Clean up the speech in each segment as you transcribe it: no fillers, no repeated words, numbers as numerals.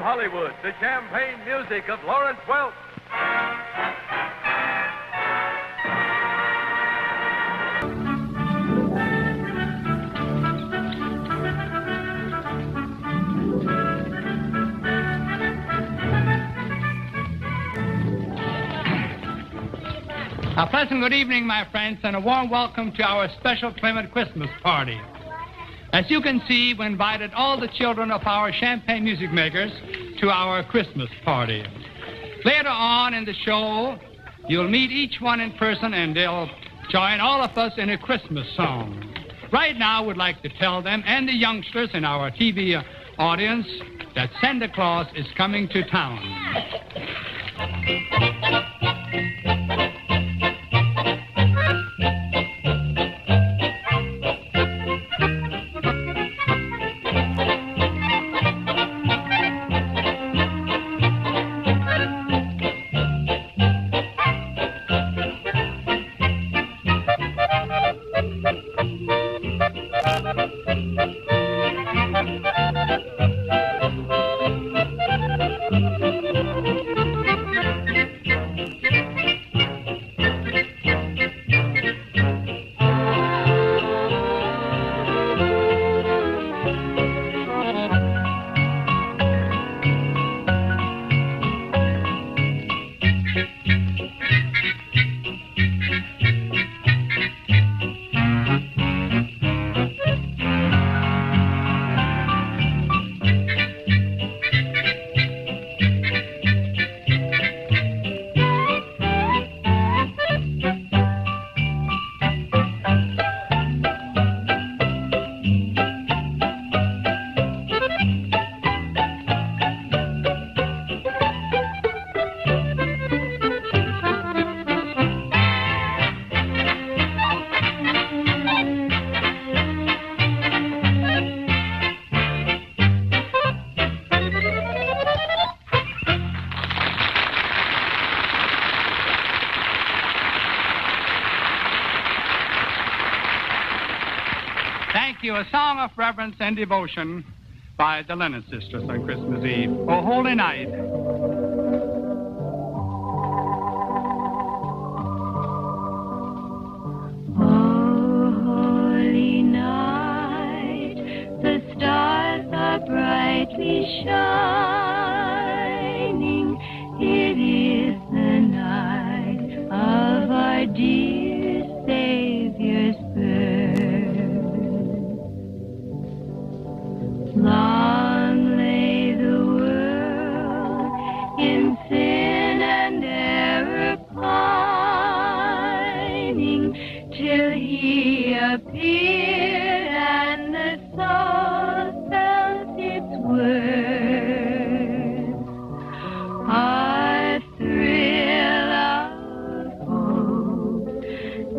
Hollywood, the champagne music of Lawrence Welk. A pleasant good evening, my friends, and a warm welcome to our special Plymouth Christmas party. As you can see, we invited all the children of our champagne music makers to our Christmas party. Later on in the show, you'll meet each one in person, and they'll join all of us in a Christmas song. Right now, we'd like to tell them and the youngsters in our TV audience that Santa Claus is coming to town. A song of reverence and devotion by the Lennon sisters on Christmas Eve. Oh, holy night. Oh, holy night, the stars are brightly shining. It is the night of our dear Savior's birth. Long lay the world in sin and error pining, till he appeared and the soul felt its worth. Our thrill of hope,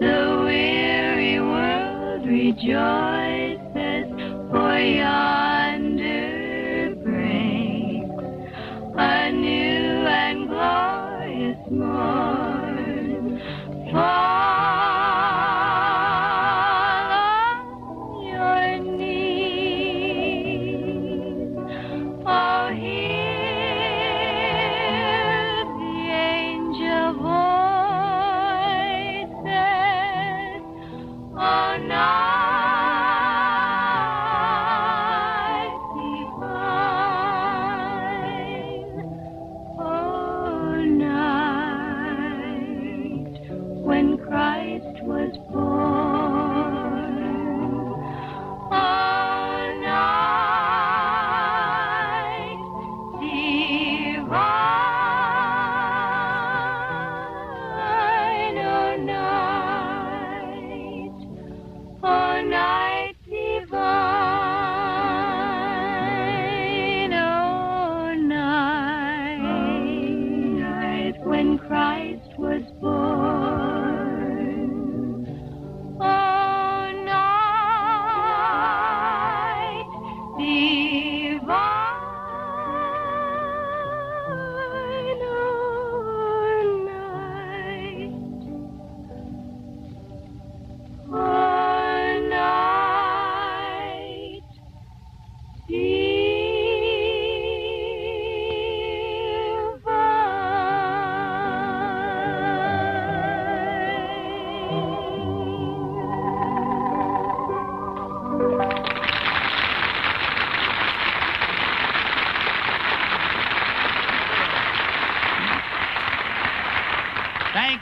the weary world rejoices, for yonder breaks a new and glorious morn. Fall on your knees. Oh, hear the angel voices. Oh, night.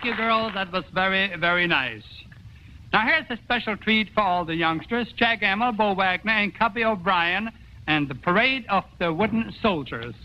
Thank you, girls. That was very, very nice. Now, here's a special treat for all the youngsters. Jack Imel, Bo Wagner, and Cubby O'Brien, and the Parade of the Wooden Soldiers.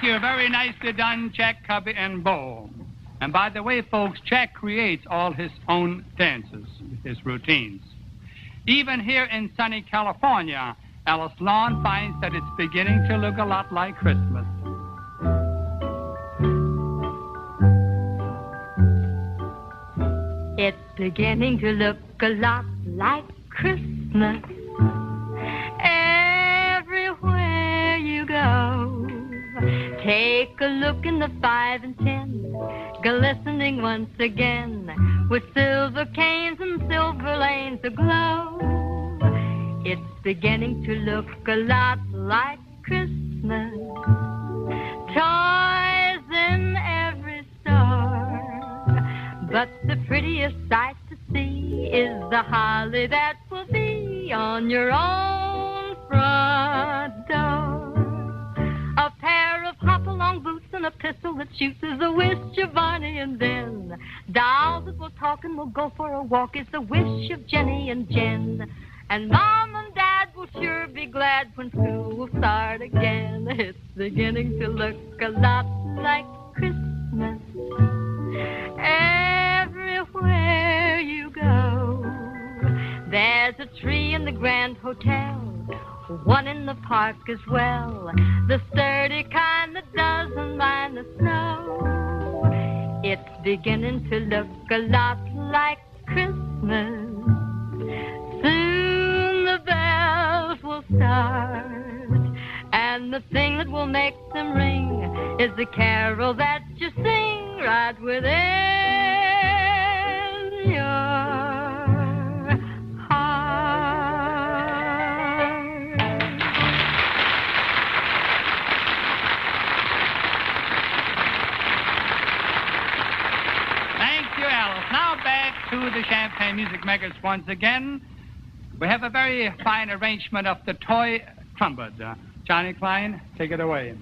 You're very nicely done, Jack, Cubby, and Bo. And by the way, folks, Jack creates all his own dances, his routines. Even here in sunny California, Alice Lawn finds that it's beginning to look a lot like Christmas. It's beginning to look a lot like Christmas everywhere you go. Take a look in the 5 and 10, glistening once again, with silver canes and silver lanes aglow. It's beginning to look a lot like Christmas. Toys in every store, but the prettiest sight to see is the holly that will be on your own front door. A pair of hop-along boots and a pistol that shoots is a wish of Barney and Ben. Dolls that will talk and will go for a walk is the wish of Jenny and Jen. And Mom and Dad will sure be glad when school will start again. It's beginning to look a lot like Christmas everywhere you go. There's a tree in the Grand Hotel, one in the park as well, the sturdy kind that doesn't mind the snow. It's beginning to look a lot like Christmas. Soon the bells will start, and the thing that will make them ring is the carol that you sing right within your Now back to the Champagne Music Makers once again. We have a very fine arrangement of the toy trumpet. Johnny Klein, take it away.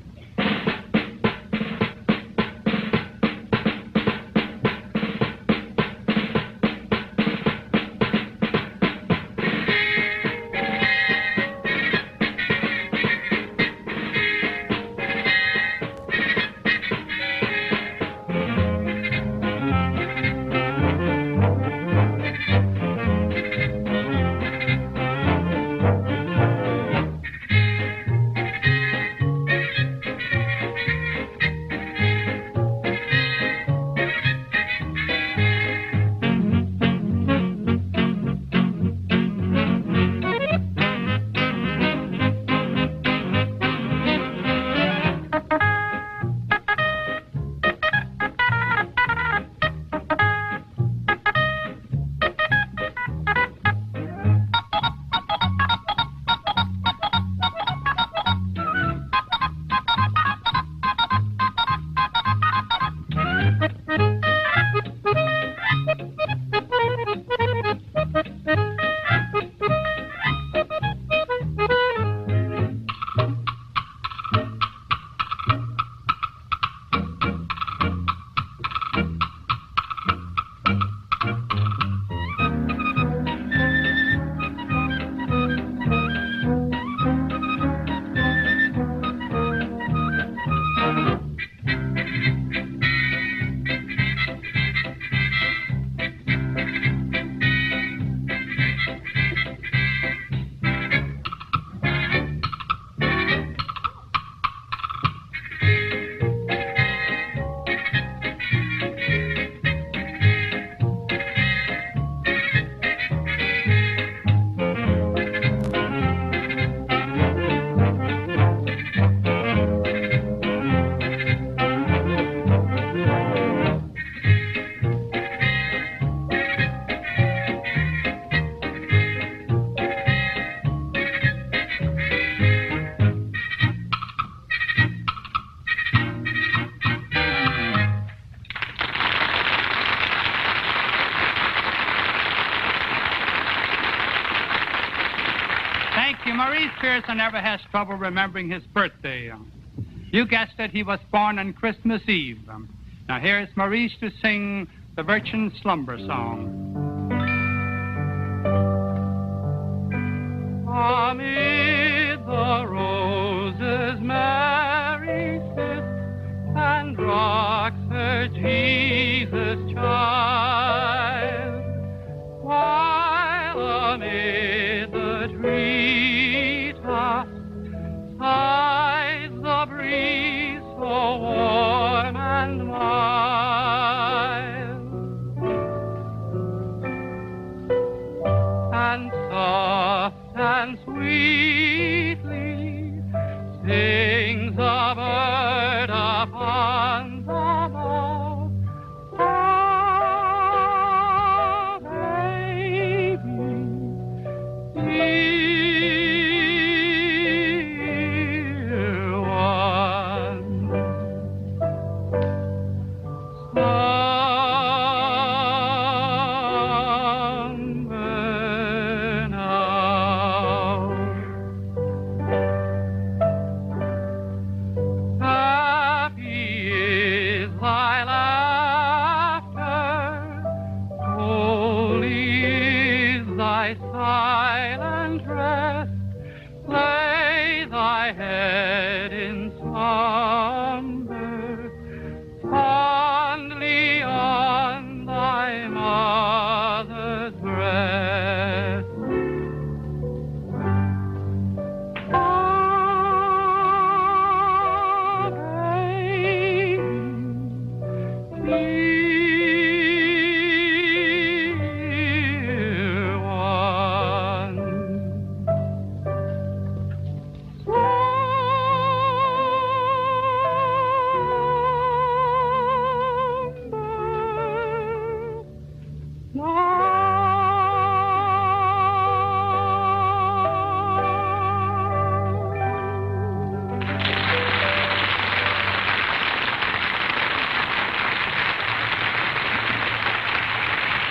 Thank you. Maurice Pearson never has trouble remembering his birthday. You guessed it, he was born on Christmas Eve. Now here's Maurice to sing the Virgin Slumber song. Amid the roses Mary sits and rocks her Jesus child, while amid the treetops sighs the breeze so warm and mild, and soft and sweetly sings a bird upon the bough. Ah, baby, dear one, slumber now. Happy is thy laughter, holy is thy silent rest. Lay thy head in slumber, fondly on thy mother's breast. Ah, baby, dear one,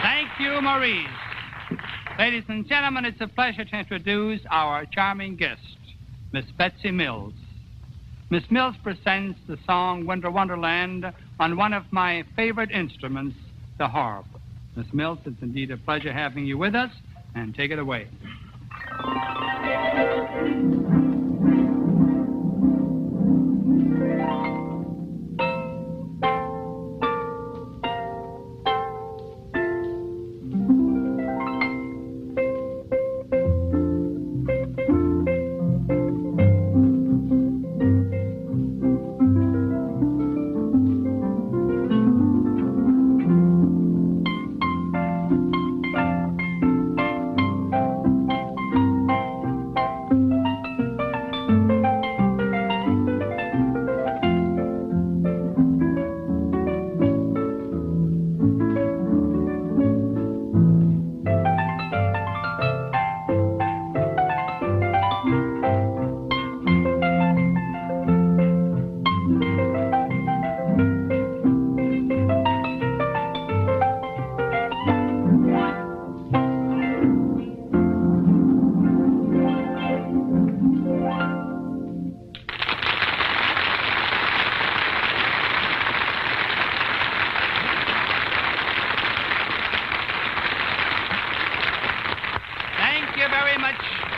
Thank you, Maurice. Ladies and gentlemen, it's a pleasure to introduce our charming guest, Miss Betsy Mills. Miss Mills presents the song Wonderland on one of my favorite instruments, the harp. Miss Mills, it's indeed a pleasure having you with us, and take it away.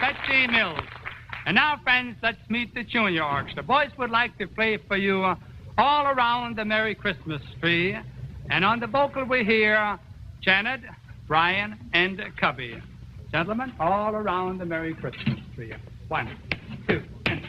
Betsy Mills. And now, friends, let's meet the junior orchestra. Boys would like to play for you All Around the Merry Christmas Tree. And on the vocal we hear Janet, Brian, and Cubby. Gentlemen, All Around the Merry Christmas Tree. 1, 2, and...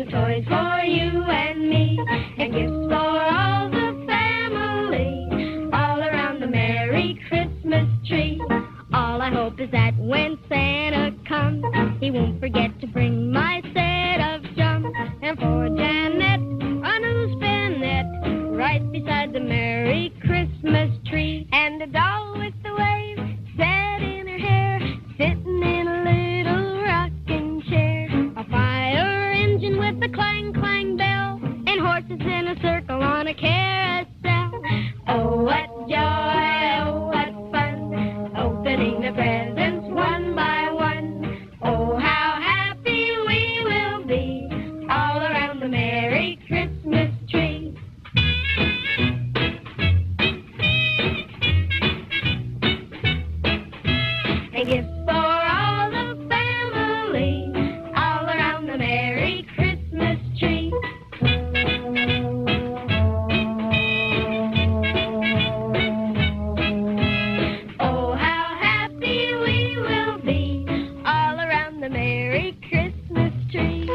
toys for you and me, and gifts for all the family, all around the Merry Christmas tree. All I hope is that when Santa comes, he won't forget to bring my set of drums. And for Janet, a new spinet, right beside the Merry Christmas tree. And a doll with the waves set in her hair, sitting in a little rocking chair. A fire engine with a clang, clang bell, and horses in a circle on a carousel. Oh, what joy, oh, what fun, opening the presents one by one. Oh, how happy we will be all around the Merry Christmas tree. And gifts for all the family, all around the Merry Christmas tree. Oh, how happy we will be all around the Merry Christmas tree.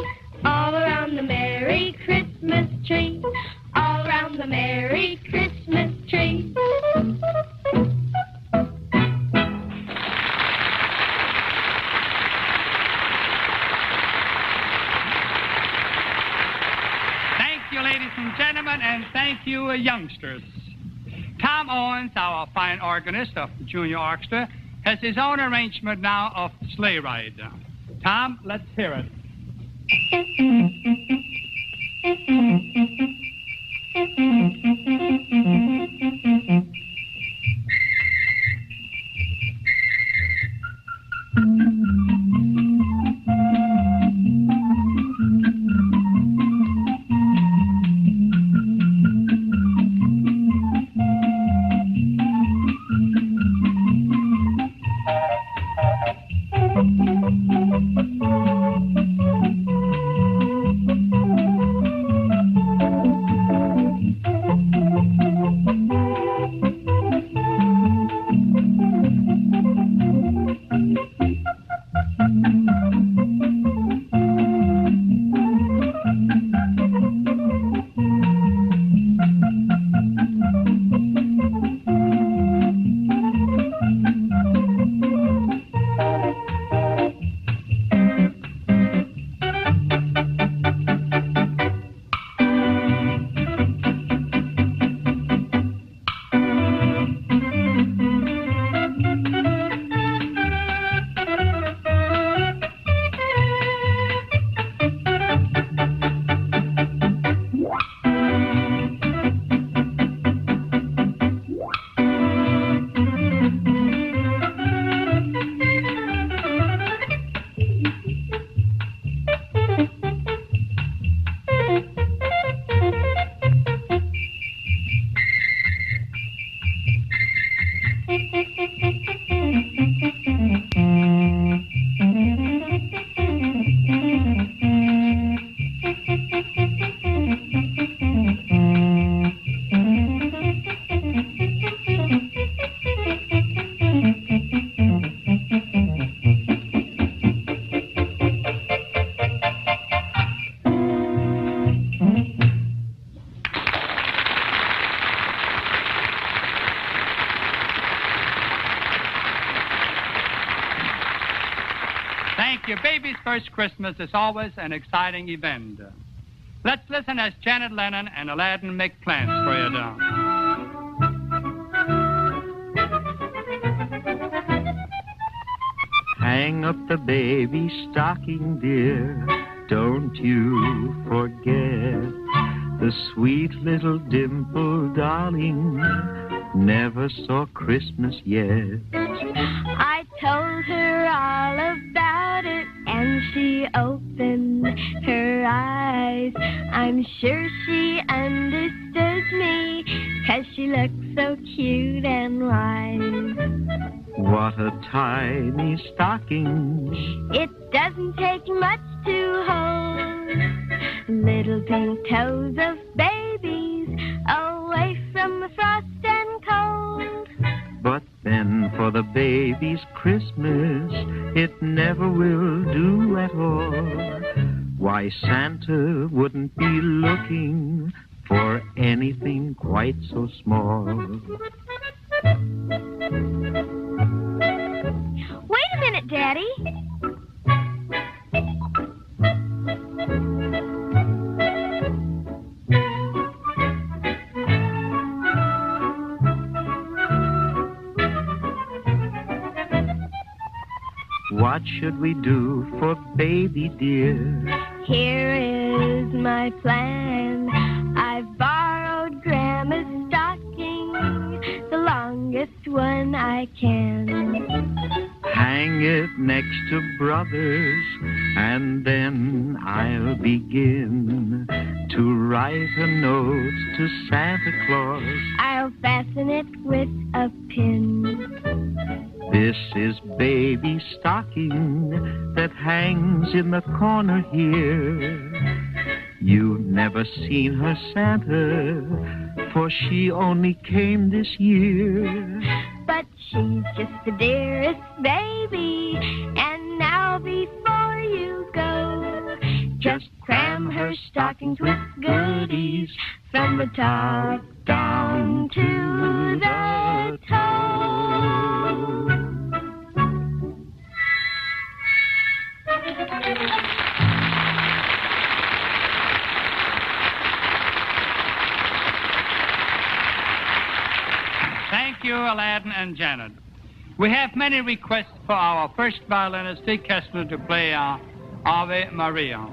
All around the Merry Christmas tree. All around the Merry Christmas tree. Thank you, ladies and gentlemen, and thank you, youngsters. Tom Owens, our fine organist of the Junior Orchestra, has his own arrangement now of Sleigh Ride. Tom, let's hear it. Thank you. Baby's first Christmas is always an exciting event. Let's listen as Janet Lennon and Aladdin make plans for you down. Hang up the baby stocking, dear. Don't you forget the sweet little dimpled darling never saw Christmas yet. I told her all about it, and she opened her eyes. I'm sure she understood me, 'cause she looked so cute and wise. What a tiny stocking. It doesn't take much to hold little pink toes of babies away from the frost and cold. But then for the baby's Christmas, it never will do at all. Why, Santa wouldn't be looking for anything quite so small. Wait a minute, Daddy. What should we do for baby dear? Here is my plan. I've borrowed Grandma's stocking, the longest one I can. Hang it next to brother's, and then I'll begin to write a note to Santa Claus. I'll fasten it with a pin. This is baby stocking that hangs in the corner here. You've never seen her, Santa, for she only came this year. But she's just the dearest baby, and now before you go, just cram her stockings with goodies from the top down to the toe. Thank you, Aladdin and Janet. We have many requests for our first violinist, Kesner, to play Ave Maria.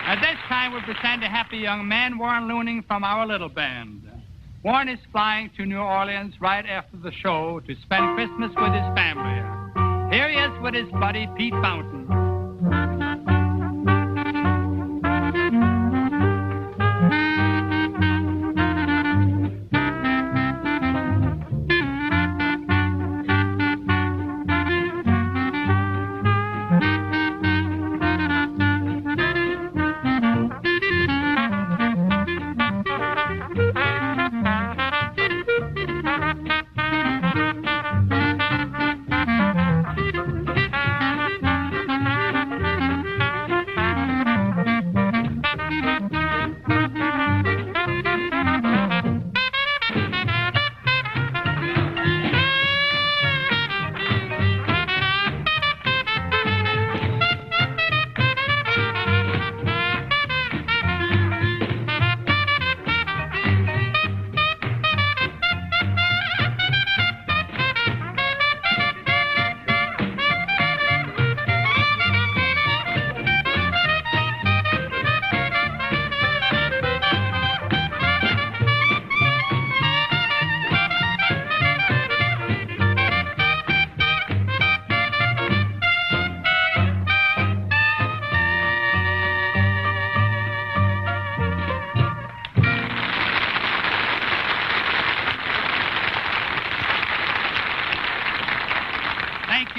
At this time, we present a happy young man, Warren Looning, from our little band. Warren is flying to New Orleans right after the show to spend Christmas with his family. Here he is with his buddy Pete Fountain.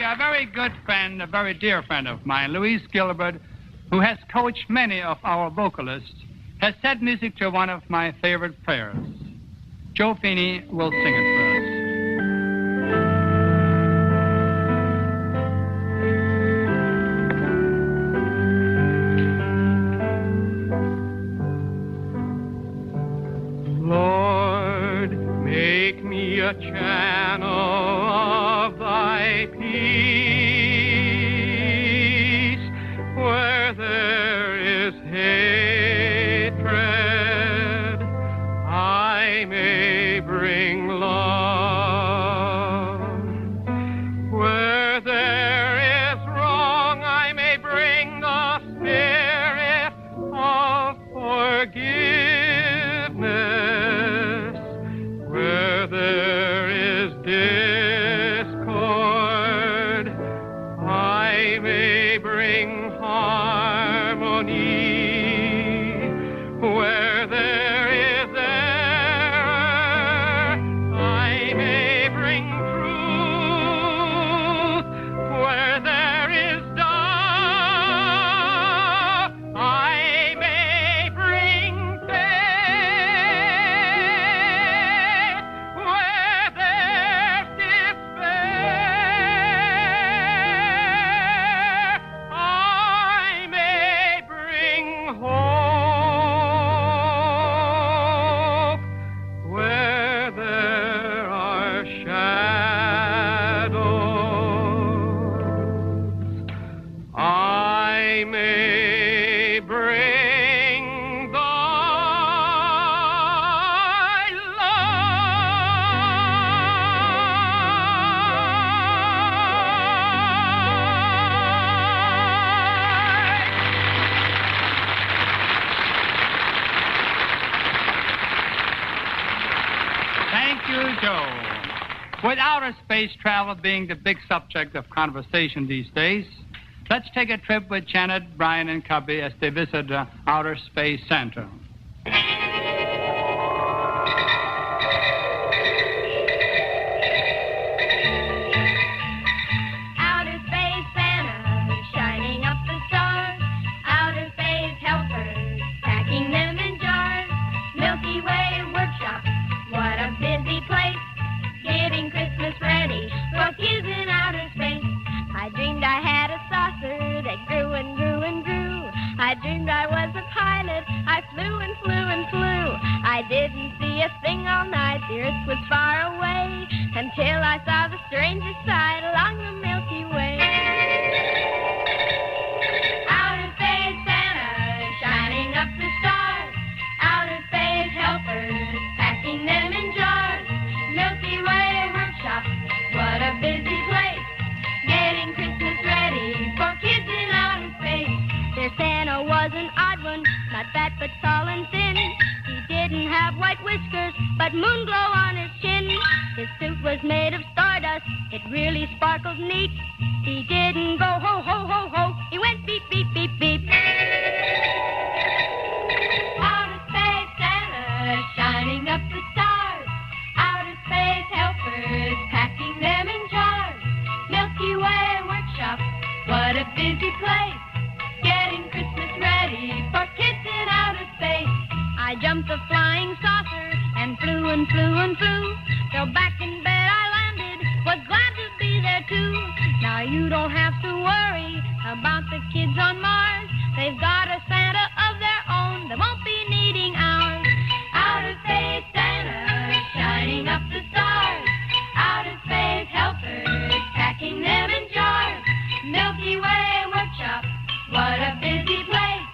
A very good friend, a very dear friend of mine, Louise Gilbert, who has coached many of our vocalists, has set music to one of my favorite prayers. Joe Feeney will sing it for us. Lord, make me a channel of thy peace, where there is hatred, I may bring love. Where there is wrong, I may bring the spirit of forgiveness. Where there is discord, I may bring harmony. Where there is error, I may bring truth. Where there is doubt, I may bring faith. Where there's despair, I may bring hope. Where there are shadows, I may bring thy Thank you, Joe. With outer space travel being the big subject of conversation these days, let's take a trip with Janet, Brian, and Cubby as they visit the Outer Space Center. Outer space Santa, shining up the stars. Outer space helpers, packing them in jars. Milky Way workshop, what a busy place. Getting Christmas ready for kids in outer space. I dreamed I had a saucer that grew and grew and grew. I dreamed I was a pilot. I flew and flew and flew. I didn't see a thing all night. The Earth was far away until I saw the strangest sight along the Milky Way. Outer space Santa, shining up the stars. Outer space helpers, packing them in jars. Milky Way workshop, what a busy place. Getting Christmas ready for kids in outer space. Their Santa was an odd one, not fat but tall and thin. He didn't have white whiskers, but moon glow on his chin. His suit was made of stardust, It really sparkled neat. He didn't go ho, ho, ho, ho. He went beep, beep, beep, beep. Outer space Santa shining up the stars. Outer space helpers packing them in jars. Milky Way workshop, what a busy place. Getting Christmas ready for kids in outer space. I jumped a flying saucer and flew and flew and flew. Till back in bed I landed, was glad to be there too. Now you don't have to worry about the kids on Mars. They've got a Santa of their own that won't be needing ours. Outer space Santa shining up the stars. Outer space helpers packing them in jars. Milky Way workshop, what a busy place.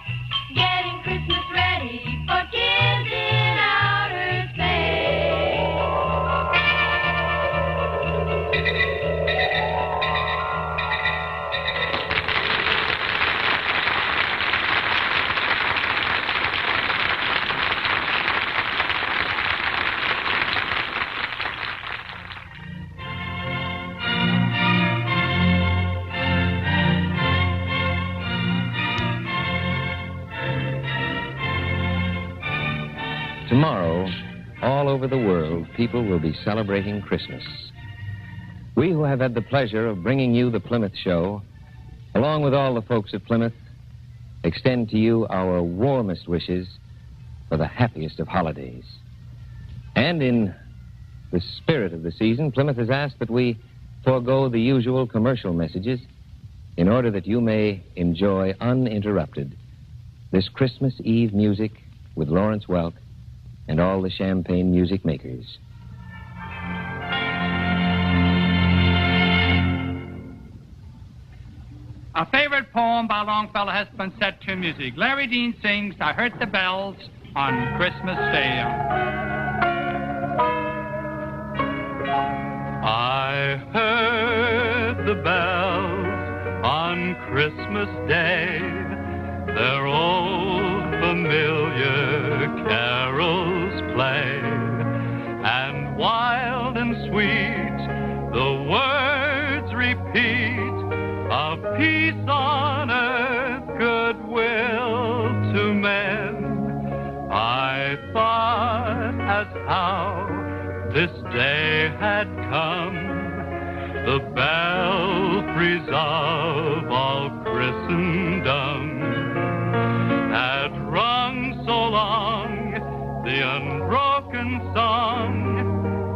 Getting Christmas ready for kids in outer space. Tomorrow, all over the world, people will be celebrating Christmas. We who have had the pleasure of bringing you the Plymouth Show, along with all the folks at Plymouth, extend to you our warmest wishes for the happiest of holidays. And in the spirit of the season, Plymouth has asked that we forego the usual commercial messages in order that you may enjoy uninterrupted this Christmas Eve music with Lawrence Welk and all the Champagne music makers. A favorite poem by Longfellow has been set to music. Larry Dean sings, I Heard the Bells on Christmas Day. I heard the bells on Christmas Day, their old familiar carols play, and wild and sweet the words repeat of peace on earth, goodwill to men. I thought as how this day had come, the belfries of all Christendom had rung so long the unbroken song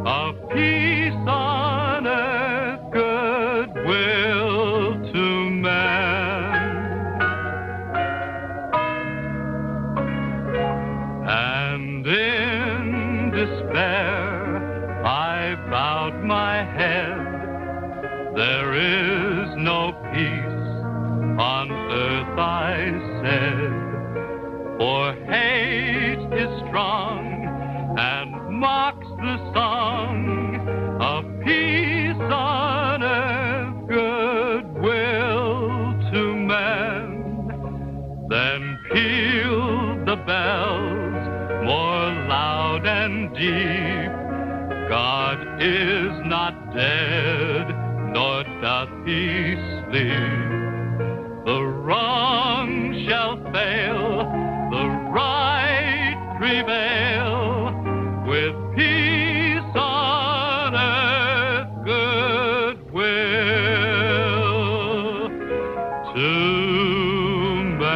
of peace on earth, goodwill to men. And in despair I bowed my head. There is no peace on earth, I said, for hate is strong and mocks the song of peace on earth, goodwill to men. Then pealed the bells more loud and deep. God is not dead, nor doth he sleep. The wrong shall fail, the right prevail, with peace on earth, goodwill to men.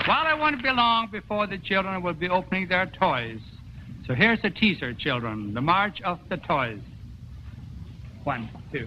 Well, it won't be long before the children will be opening their toys. So here's a teaser, children, the March of the Toys. 1, 2.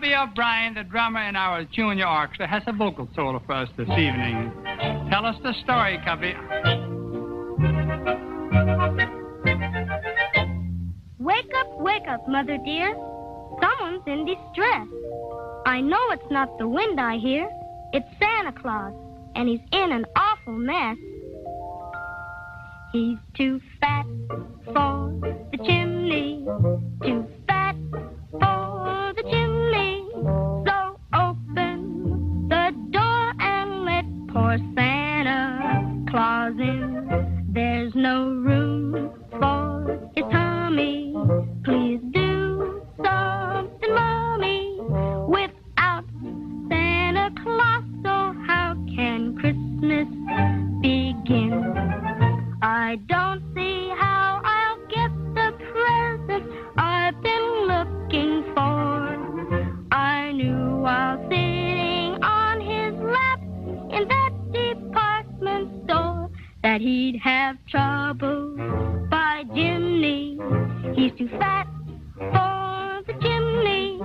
Cubby O'Brien, the drummer in our junior orchestra, has a vocal solo for us this evening. Tell us the story, Cubby. Wake up, Mother dear. Someone's in distress. I know it's not the wind I hear. It's Santa Claus, and he's in an awful mess. He's too fat for the chimney, too fat for the chimney. So open the door and let poor Santa Claus in. There's no room for his tummy. Please do something, Mommy. Without Santa Claus, so how can Christmas begin? I don't see how I'll get the present I've been looking for. I knew while sitting on his lap in that department store that he'd have trouble by Jimmy. He's too fat for the chimney.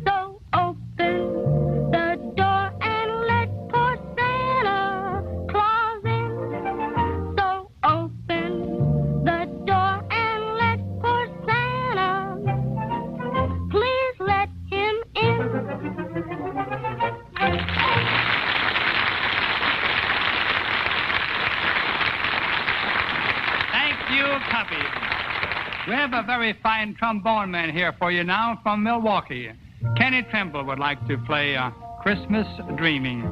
So open the door and let poor Santa Claus in. So open the door and let poor Santa, please let him in. Thank you, Cubby. We have a very fine trombone man here for you now from Milwaukee. Kenny Trimble would like to play Christmas Dreaming.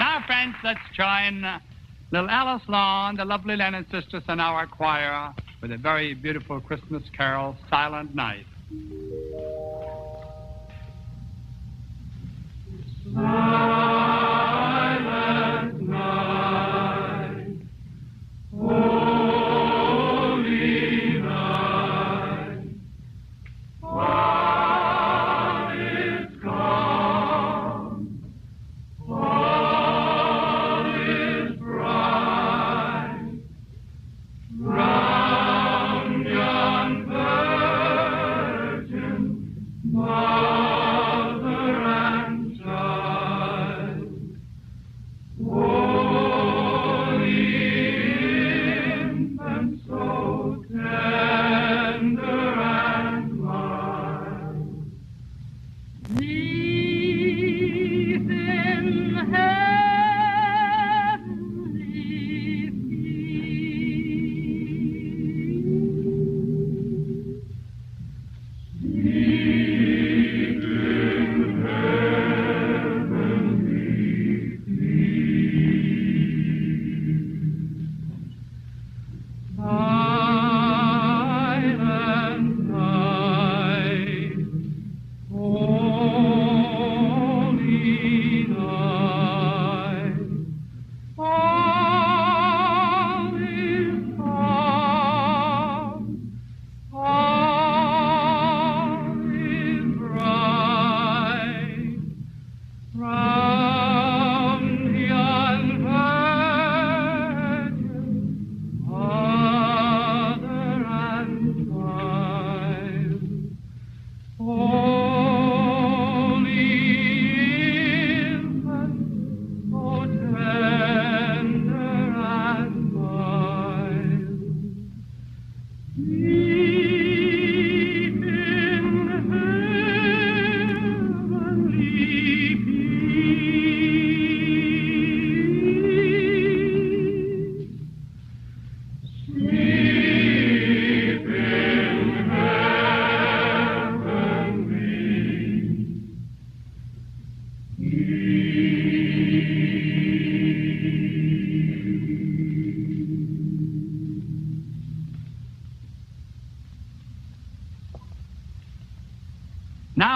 Now, friends, let's join little Alice Law and the lovely Lennon sisters in our choir with a very beautiful Christmas carol, Silent Night. Silent night, holy night, what is come? All is bright, round yon virgin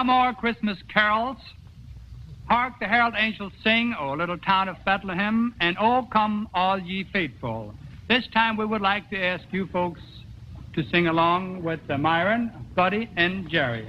Now more Christmas carols. Hark the herald angels sing, O little town of Bethlehem, and oh, come all ye faithful. This time we would like to ask you folks to sing along with Myron, Buddy, and Jerry.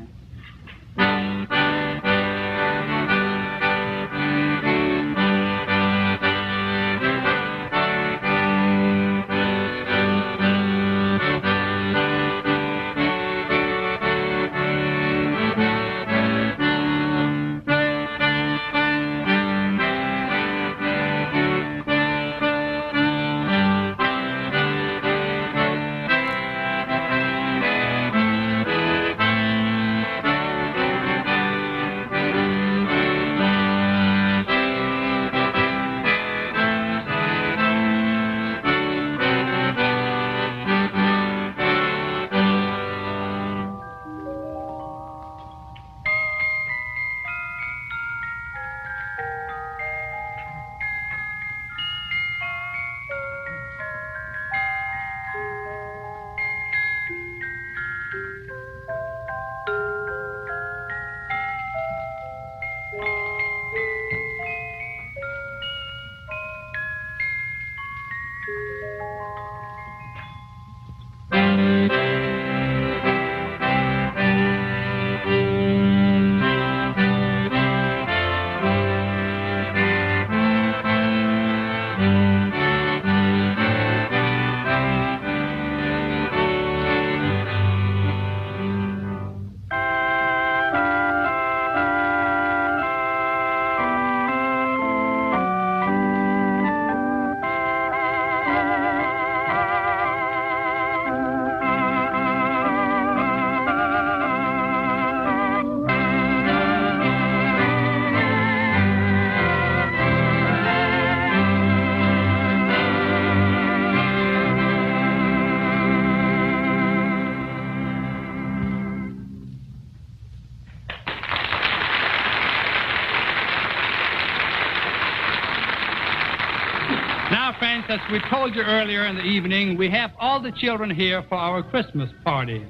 Friends, as we told you earlier in the evening, we have all the children here for our Christmas party.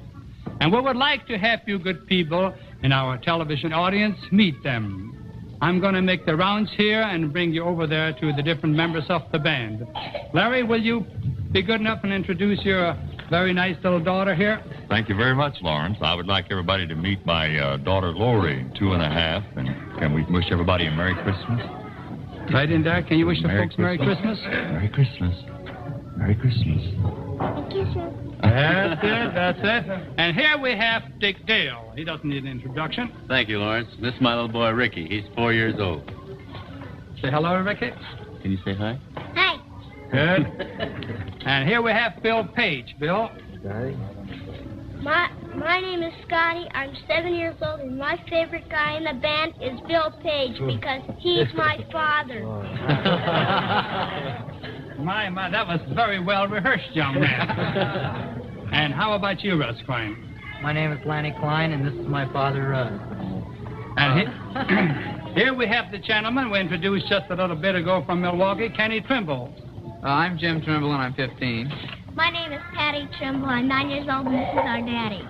And we would like to have you good people in our television audience meet them. I'm going to make the rounds here and bring you over there to the different members of the band. Larry, will you be good enough and introduce your very nice little daughter here? Thank you very much, Lawrence. I would like everybody to meet my daughter, Lori, 2.5. And can we wish everybody a Merry Christmas? Right in there. Can you wish the folks Merry Christmas? Merry Christmas. Merry Christmas. That's it. That's it. And here we have Dick Dale. He doesn't need an introduction. Thank you, Lawrence. This is my little boy, Ricky. He's 4 years old. Say hello, Ricky. Can you say hi? Hi. Good. And here we have Bill Page. Bill? Hi. My name is Scotty. I'm 7 years old, and my favorite guy in the band is Bill Page because he's my father. My, that was very well rehearsed, young man. And how about you, Russ Klein? My name is Lanny Klein, and this is my father, Russ. And here we have the gentleman we introduced just a little bit ago from Milwaukee, Kenny Trimble. I'm Jim Trimble, and I'm 15. My name is Patty Trimble. I'm 9 years old, and this is our daddy.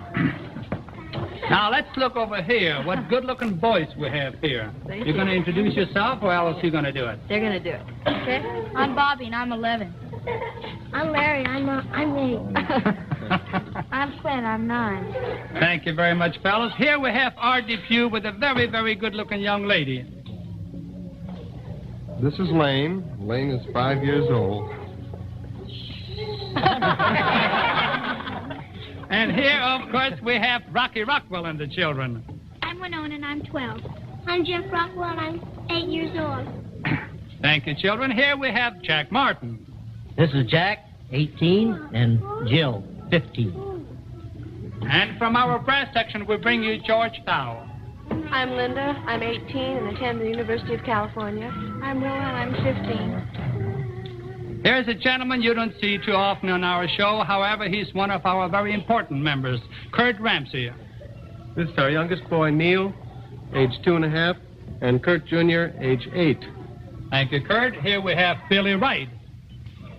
Now, let's look over here. What good-looking boys we have here. You're going to introduce yourself, or else you're going to do it? They're going to do it. Okay. I'm Bobby, and I'm 11. I'm Larry. I'm 8. I'm Quinn. I'm 9. Thank you very much, fellas. Here we have our debut with a very, very good-looking young lady. This is Lane. Lane is 5 years old. And here, of course, we have Rocky Rockwell and the children. I'm Winona, and I'm 12. I'm Jeff Rockwell, and I'm 8 years old. Thank you, children. Here we have Jack Martin. This is Jack, 18, and Jill, 15. And from our brass section, we bring you George Dow. I'm Linda. I'm 18 and attend the University of California. I'm Willa, and I'm 15. Here's a gentleman you don't see too often on our show. However, he's one of our very important members, Kurt Ramsey. This is our youngest boy, Neil, age 2.5, and Kurt Jr., age 8. Thank you, Kurt. Here we have Billy Wright.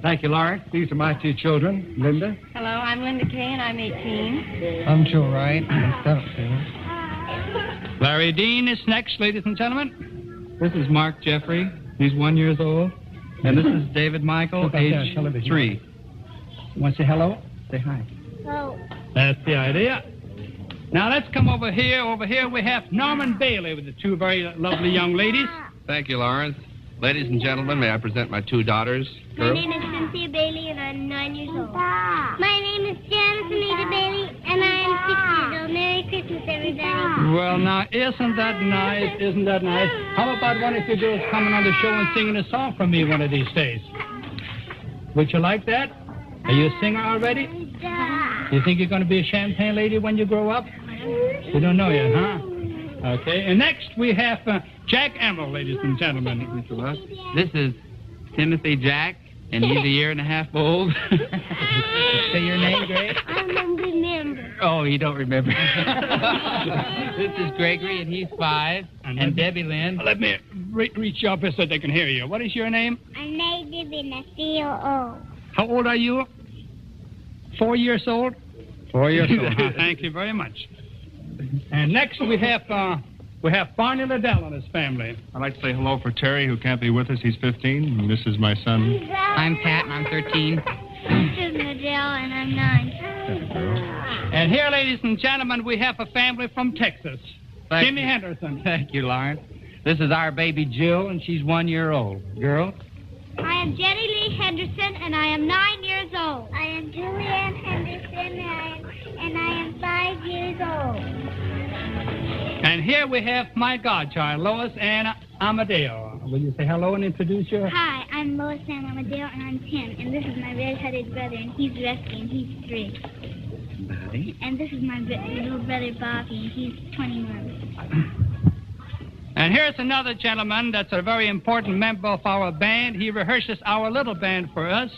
Thank you, Lawrence. These are my two children, Linda. Hello, I'm Linda Kay, and I'm 18. I'm Joe Wright. I'm 17. Larry Dean is next, ladies and gentlemen. This is Mark Jeffrey. He's 1 year old. And this is David Michael, age 3. You want to say hello? Say hi. Oh. That's the idea. Now let's come over here. Over here we have Norman Bailey with the two very lovely young ladies. Thank you, Lawrence. Ladies and gentlemen, may I present my two daughters? My name is Cynthia Bailey, and I'm 9 years old. My name is Janice Anita Bailey, and I am 6 years old. Merry Christmas, everybody. Well, now, isn't that nice? Isn't that nice? How about one of you girls coming on the show and singing a song for me one of these days? Would you like that? Are you a singer already? You think you're going to be a champagne lady when you grow up? You don't know yet, huh? Okay, and next we have Jack Imel, ladies and gentlemen. This is Timothy Jack, and he's 1.5 years old. Say your name, Greg? I don't remember. Oh, you don't remember. This is Gregory, and he's 5. And Debbie Lynn. Let me reach up here so they can hear you. What is your name? I'm native in a COO. How old are you? 4 years old? 4 years old. Thank you very much. And next we have Barney Liddell and his family. I'd like to say hello for Terry, who can't be with us. He's 15. And this is my son. I'm Pat, and I'm 13. This is Liddell, and I'm 9. And here, ladies and gentlemen, we have a family from Texas. Jimmy Henderson. Thank you, Lawrence. This is our baby Jill, and she's 1 year old. Girl? I am Jenny Lee Henderson, and I am 9 years old. I am Julianne Henderson, and I am 5 years old. And here we have my godchild, Lois Ann Amadeo. Will you say hello and introduce your... Hi, I'm Lois Ann Amadeo, and I'm 10. And this is my red-headed brother, and he's Rusty, and he's 3. Buddy. And this is my little brother, Bobby, and he's 21. And here's another gentleman that's a very important member of our band. He rehearses our little band for us,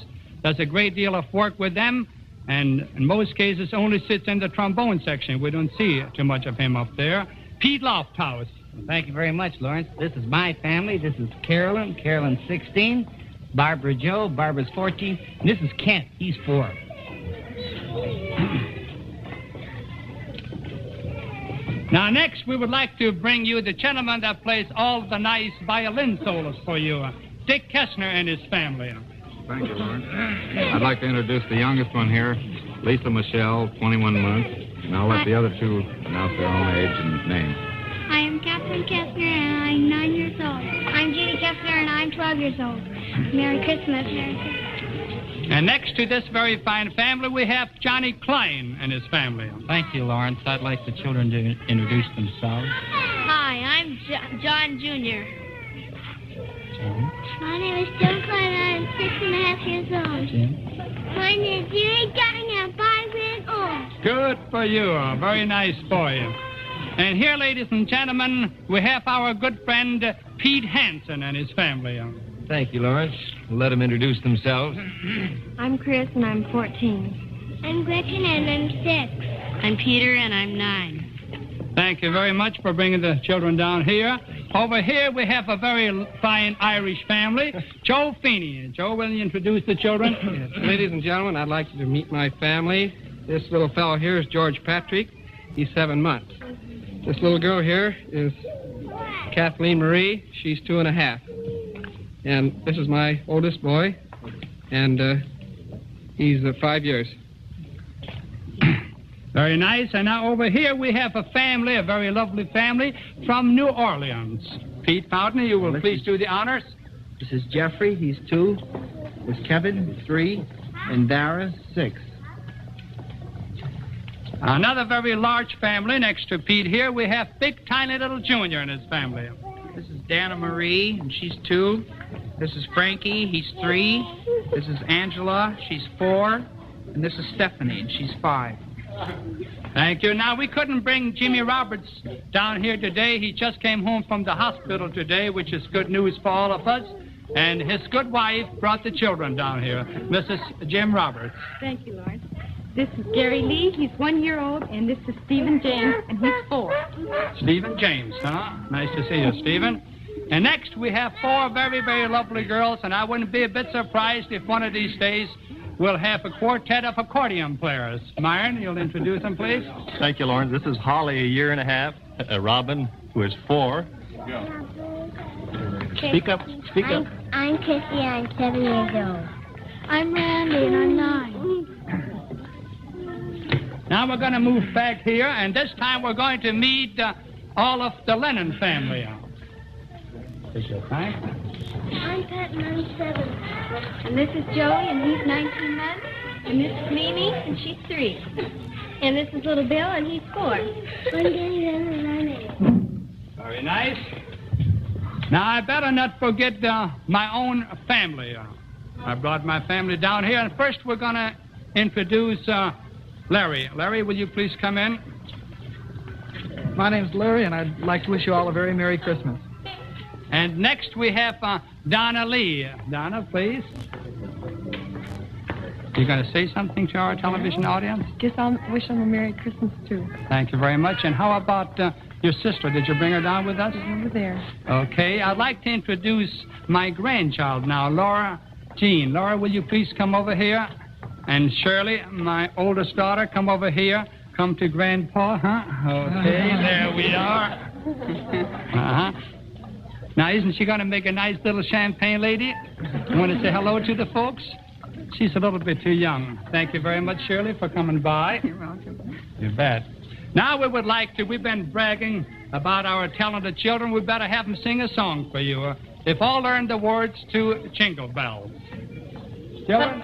does a great deal of work with them, and in most cases only sits in the trombone section. We don't see too much of him up there. Pete Lofthouse. Thank you very much, Lawrence. This is my family. This is Carolyn. Carolyn's 16. Barbara Jo. Barbara's 14. And this is Kent. He's 4. Now, next, we would like to bring you the gentleman that plays all the nice violin solos for you, Dick Kesner and his family. Thank you, Lawrence. I'd like to introduce the youngest one here, Lisa Michelle, 21 months. And I'll let the other two announce their own age and name. I am Catherine Kesner, and I'm 9 years old. I'm Judy Kesner, and I'm 12 years old. Merry Christmas, Merry Christmas. And next to this very fine family, we have Johnny Klein and his family. Thank you, Lawrence. I'd like the children to introduce themselves. Hi, I'm John Jr. My name is Joe Klein, and I'm 6.5 years old. My name is Judy Klein, and I'm 5 years old. Good for you. A very nice boy. And here, ladies and gentlemen, we have our good friend Pete Hansen and his family. Thank you, Lawrence. We'll let them introduce themselves. I'm Chris, and I'm 14. I'm Gretchen, and I'm 6. I'm Peter, and I'm 9. Thank you very much for bringing the children down here. Over here, we have a very fine Irish family, Joe Feeney. Joe, will you introduce the children? Yes. Ladies and gentlemen, I'd like you to meet my family. This little fellow here is George Patrick. He's 7 months. This little girl here is Kathleen Marie. She's 2.5. And this is my oldest boy, and he's 5 years. Very nice. And now over here we have a family, a very lovely family from New Orleans. Pete Fountain, you will please do the honors. This is Jeffrey. He's 2. This is Kevin, 3. And Dara, 6. Another very large family next to Pete here. We have Big Tiny Little Junior and his family. This is Dana Marie, and she's 2. This is Frankie, he's 3. This is Angela, she's 4. And this is Stephanie, and she's 5. Thank you. Now, we couldn't bring Jimmy Roberts down here today. He just came home from the hospital today, which is good news for all of us. And his good wife brought the children down here, Mrs. Jim Roberts. Thank you, Lawrence. This is Gary Lee. He's 1 year old, and this is Stephen James, and he's 4. Stephen James, huh? Nice to see you, Stephen. And next, we have 4 very, very lovely girls, and I wouldn't be a bit surprised if one of these days we'll have a quartet of accordion players. Myron, you'll introduce them, please. Thank you, Lawrence. This is Holly, 1.5 years. Robin, who is 4. Speak up. Speak up. I'm Kissy, I'm 7 years old. I'm Randy, and I'm 9. Now we're going to move back here, and this time we're going to meet all of the Lennon family. I'm Pat, and I'm 7. And this is Joey, and he's 19 months. And this is Mimi, and she's 3. And this is little Bill, and he's 4. I'm Danny, and I'm 8. Very nice. Now, I better not forget my own family. I brought my family down here, and first we're going to introduce Larry. Larry, will you please come in? My name's Larry, and I'd like to wish you all a very Merry Christmas. And next we have Donna Lee. Donna, please. You going to say something to our television audience? Just I'll wish them a Merry Christmas, too. Thank you very much. And how about your sister? Did you bring her down with us? She's over there. Okay. I'd like to introduce my grandchild now, Laura Jean. Laura, will you please come over here? And Shirley, my oldest daughter, come over here. Come to Grandpa, huh? Okay, there we are. Uh-huh. Now, isn't she going to make a nice little champagne lady? You want to say hello to the folks? She's a little bit too young. Thank you very much, Shirley, for coming by. You're welcome. You bet. Now we would like to, we've been bragging about our talented children. We better have them sing a song for you. They've all learned the words to Jingle Bells. Children?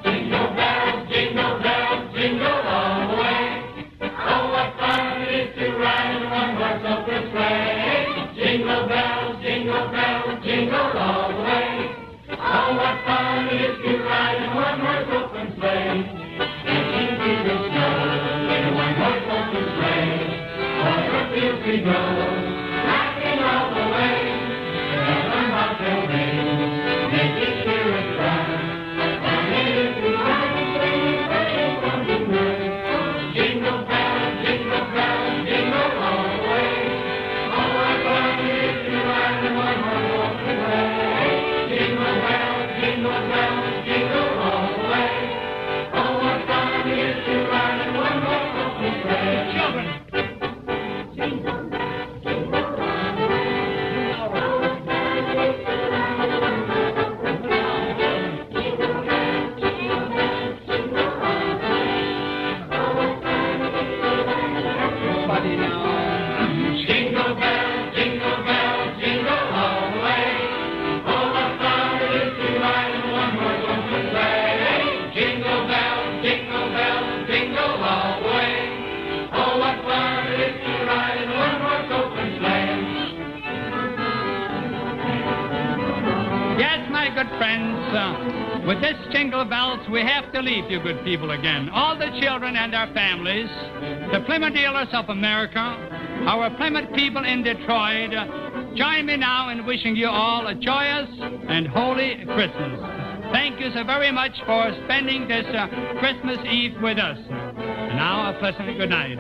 Jingle bells, jingle bells, jingle all the way. Oh, what fun it is to ride in one horse open sleigh. Jingle bells, jingle bells, jingle all the way. Oh, what fun it is to ride in one horse open sleigh. Dancing through the snow in a one horse open sleigh. O'er the fields we go, laughing all the way. Bells on bobtail ring, making spirits bright. Fun it is to ride and swing and play from the night. Jingle bells, jingle bells, jingle all the way. Oh, what fun it is to ride in one horse open sleigh. Jingle bells, jingle bells, jingle all the way. Oh, what fun it is to ride in one horse open sleigh. Children. Jingle bells, jingle all the way. Oh, what fun it is to ride in one horse open sleigh. Jingle bells, jingle bells, jingle all the way. Oh, what fun it is to ride in one horse open sleigh. Jingle bells, jingle bells, jingle all the way. Oh, what fun it is to ride in one horse open sleigh. Jingle bells, jingle bells, jingle all the way. Oh, what fun it is to ride in one horse open sleigh. Yes, my good friends, with this Jingle Bells, we have to leave you good people again. All the children and their families, the Plymouth dealers of America, our Plymouth people in Detroit, join me now in wishing you all a joyous and holy Christmas. Thank you so very much for spending this Christmas Eve with us. And now a pleasant good night.